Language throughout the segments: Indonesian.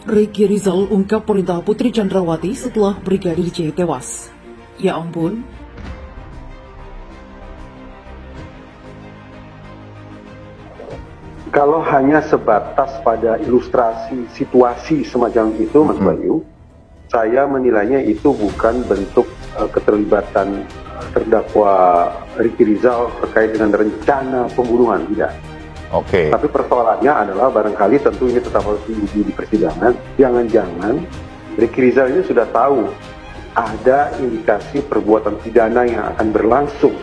Ricky Rizal ungkap perintah Putri Chandrawati setelah Brigadir J tewas. Ya ampun. Kalau hanya sebatas pada ilustrasi situasi semacam itu, Mas Bayu, saya menilainya itu bukan bentuk keterlibatan terdakwa Ricky Rizal terkait dengan rencana pembunuhan, tidak. Oke. Tapi persoalannya adalah barangkali tentu ini tetap harus diuji di persidangan. Jangan-jangan Ricky Rizal ini sudah tahu ada indikasi perbuatan pidana yang akan berlangsung.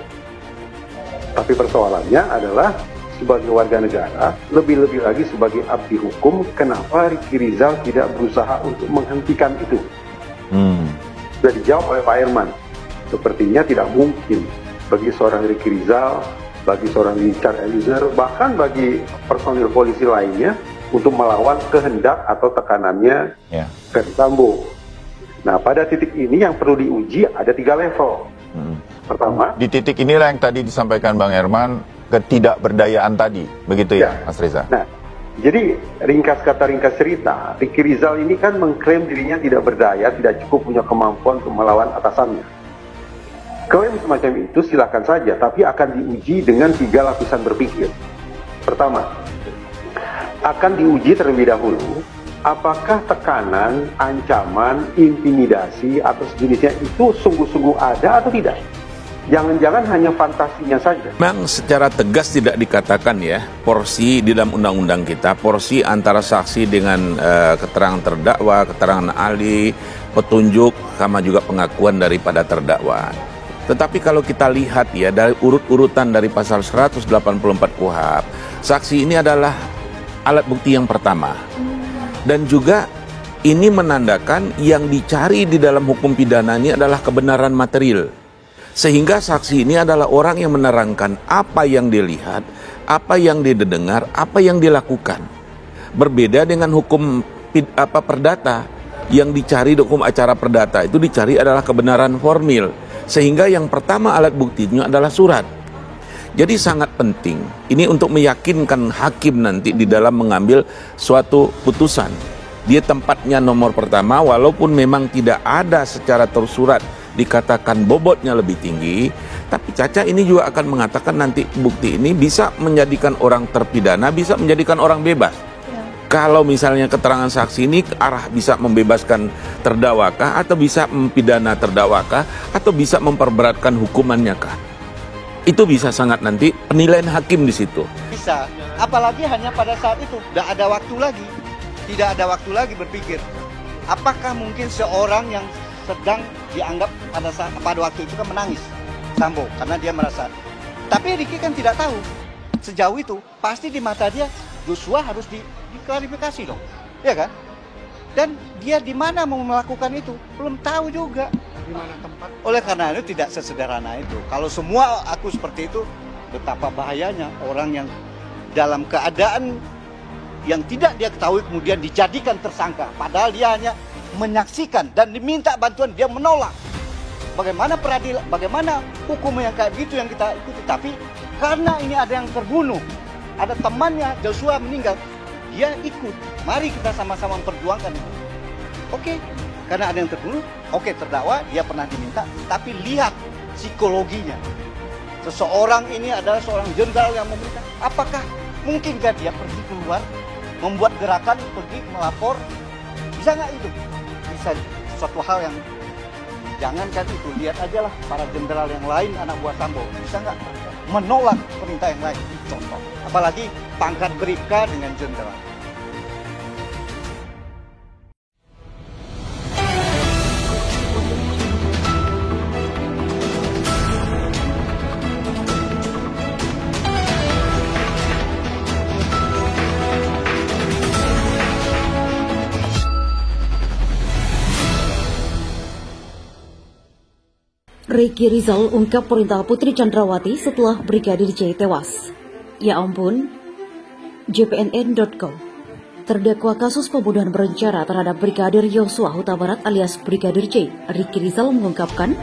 Tapi persoalannya adalah sebagai warga negara, lebih-lebih lagi sebagai abdi hukum, kenapa Ricky Rizal tidak berusaha untuk menghentikan itu? Sudah dijawab oleh Pak Herman. Sepertinya tidak mungkin bagi seorang Ricky Rizal, bagi seorang Richard Eliezer, bahkan bagi personil polisi lainnya untuk melawan kehendak atau tekanannya Ferdi Sambo. Nah, pada titik ini yang perlu diuji ada 3 level. Pertama, di titik inilah yang tadi disampaikan Bang Herman, ketidakberdayaan tadi, begitu ya, Mas Reza? Nah, jadi ringkas kata ringkas cerita, Ricky Rizal ini kan mengklaim dirinya tidak berdaya, tidak cukup punya kemampuan untuk melawan atasannya. Klaim semacam itu silakan saja, tapi akan diuji dengan 3 lapisan berpikir. Pertama, akan diuji terlebih dahulu, apakah tekanan, ancaman, intimidasi, atau sejenisnya itu sungguh-sungguh ada atau tidak? Jangan-jangan hanya fantasinya saja. Memang secara tegas tidak dikatakan ya, porsi di dalam undang-undang kita, porsi antara saksi dengan keterangan terdakwa, keterangan ahli, petunjuk, sama juga pengakuan daripada terdakwa. Tetapi kalau kita lihat ya, dari urut-urutan dari pasal 184 KUHP, saksi ini adalah alat bukti yang pertama. Dan juga ini menandakan yang dicari di dalam hukum pidana ini adalah kebenaran material. Sehingga saksi ini adalah orang yang menerangkan apa yang dilihat, apa yang didengar, apa yang dilakukan. Berbeda dengan hukum perdata, yang dicari di hukum acara perdata itu dicari adalah kebenaran formil. Sehingga yang pertama alat buktinya adalah surat. Jadi sangat penting ini untuk meyakinkan hakim nanti di dalam mengambil suatu putusan. Dia tempatnya nomor pertama, walaupun memang tidak ada secara tersurat dikatakan bobotnya lebih tinggi, tapi Caca ini juga akan mengatakan nanti bukti ini bisa menjadikan orang terpidana, bisa menjadikan orang bebas. Kalau misalnya keterangan saksi ini arah bisa membebaskan terdakwakah, atau bisa mempidana terdakwakah, atau bisa memperberatkan hukumannya kah? Itu bisa sangat nanti penilaian hakim di situ. Bisa, apalagi hanya pada saat itu, tidak ada waktu lagi berpikir. Apakah mungkin seorang yang sedang dianggap pada waktu itu kan menangis, Sambo, karena dia merasa. Tapi Ricky kan tidak tahu sejauh itu. Pasti di mata dia Joshua harus diklarifikasi dong, ya kan? Dan dia di mana mau melakukan itu belum tahu juga. Di mana tempat? Oleh karena itu tidak sesederhana itu. Kalau semua aku seperti itu, betapa bahayanya orang yang dalam keadaan yang tidak dia ketahui kemudian dijadikan tersangka, padahal dia hanya menyaksikan dan diminta bantuan, dia menolak. Bagaimana peradilan, bagaimana hukum yang kayak gitu yang kita ikuti? Tapi karena ini ada yang terbunuh, ada temannya Joshua meninggal, dia ikut. Mari kita sama-sama memperjuangkan itu. Oke, karena ada yang terbunuh, oke, terdakwa dia pernah diminta, tapi lihat psikologinya. Seseorang ini adalah seorang jenderal yang meminta. Apakah mungkinkah dia pergi keluar, membuat gerakan, pergi melapor? Bisa nggak itu? Bisa, suatu hal yang jangankan itu, lihat aja lah para jenderal yang lain anak buah Sambo, bisa nggak menolak perintah yang lain? Contoh, apalagi pangkat bribka dengan jenderal. Ricky Rizal ungkap perintah Putri Chandrawati setelah Brigadir J tewas. Ya ampun. JPNN.com. Terdakwa kasus pembunuhan berencana terhadap Brigadir Yosua Huta Barat alias Brigadir J, Ricky Rizal mengungkapkan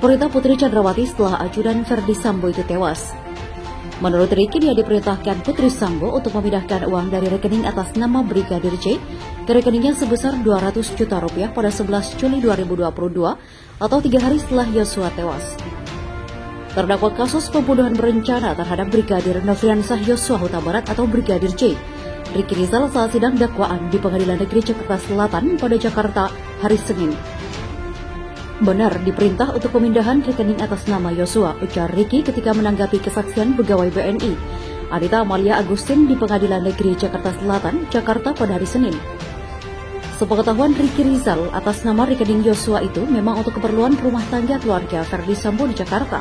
perintah Putri Chandrawati setelah ajudan Ferdi Sambo itu tewas. Menurut Ricky, dia diperintahkan Putri Sambo untuk memindahkan uang dari rekening atas nama Brigadir J ke rekeningnya sebesar 200 juta rupiah pada 11 Juli 2022 atau 3 hari setelah Yosua tewas. Terdakwa kasus pembunuhan berencana terhadap Brigadir Nofriansah Yosua Huta Barat atau Brigadir J, Ricky Rizal saat sidang dakwaan di Pengadilan Negeri Jakarta Selatan pada Jakarta hari Senin. Benar diperintah untuk pemindahan rekening atas nama Yosua, ujar Ricky ketika menanggapi kesaksian pegawai BNI Anita Amalia Agustin di Pengadilan Negeri Jakarta Selatan, Jakarta pada hari Senin. Sepengetahuan Ricky Rizal, atas nama rekening Yosua itu memang untuk keperluan rumah tangga keluarga Verdi Sambo di Jakarta.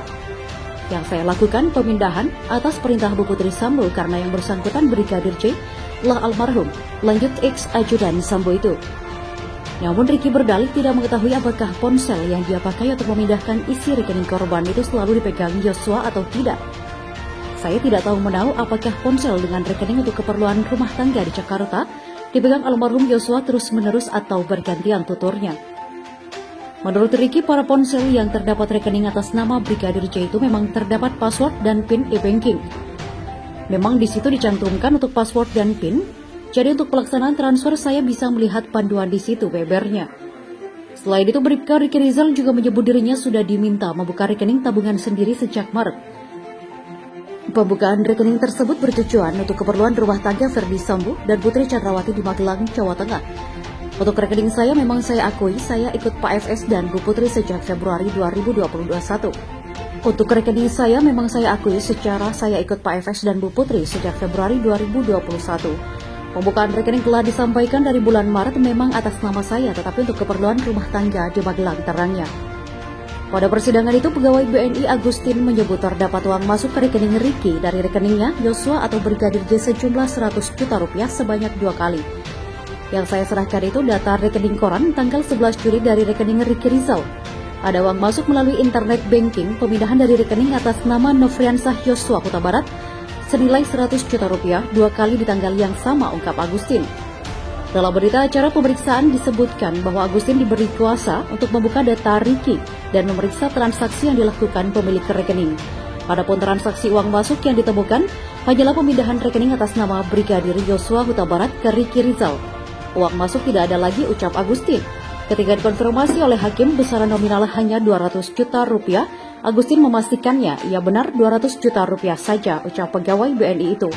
Yang saya lakukan pemindahan atas perintah Bu Putri Sambo karena yang bersangkutan Brigadir J telah almarhum, lanjut ex-ajudan Sambo itu. Namun Ricky berdalih tidak mengetahui apakah ponsel yang dia pakai untuk memindahkan isi rekening korban itu selalu dipegang Yosua atau tidak. Saya tidak tahu menahu apakah ponsel dengan rekening untuk keperluan rumah tangga di Jakarta dipegang almarhum Yosua terus-menerus atau bergantian, tuturnya. Menurut Ricky, para ponsel yang terdapat rekening atas nama Brigadir J itu memang terdapat password dan PIN e-banking. Memang di situ dicantumkan untuk password dan PIN. Jadi untuk pelaksanaan transfer saya bisa melihat panduan di situ, bebernya. Selain itu, Bribka Ricky Rizal juga menyebut dirinya sudah diminta membuka rekening tabungan sendiri sejak Maret. Pembukaan rekening tersebut bertujuan untuk keperluan rumah tangga Verdi Sambo dan Putri Chandrawati di Magelang, Jawa Tengah. Untuk rekening saya memang saya akui saya ikut Pak FS dan Bu Putri sejak Februari 2021. Untuk rekening saya memang saya akui secara saya ikut Pak FS dan Bu Putri sejak Februari 2021. Pembukaan rekening telah disampaikan dari bulan Maret memang atas nama saya, tetapi untuk keperluan rumah tangga di Magelang, terangnya. Pada persidangan itu, pegawai BNI Agustin menyebut terdapat uang masuk ke rekening Ricky dari rekeningnya Yosua atau Brigadir J sejumlah 100 juta rupiah sebanyak 2 kali. Yang saya serahkan itu data rekening koran tanggal 11 Juli dari rekening Ricky Rizal. Ada uang masuk melalui internet banking pemindahan dari rekening atas nama Nofriansah Yosua Huta Barat senilai 100 juta rupiah 2 kali di tanggal yang sama, ungkap Agustin. Dalam berita acara pemeriksaan disebutkan bahwa Agustin diberi kuasa untuk membuka data Ricky dan memeriksa transaksi yang dilakukan pemilik rekening. Adapun transaksi uang masuk yang ditemukan hanyalah pemindahan rekening atas nama Brigadir Yosua Huta Barat ke Ricky Rizal. Uang masuk tidak ada lagi, ucap Agustin. Ketika dikonfirmasi oleh hakim besaran nominal hanya 200 juta rupiah, Agustin memastikannya ia benar 200 juta rupiah saja, ucap pegawai BNI itu.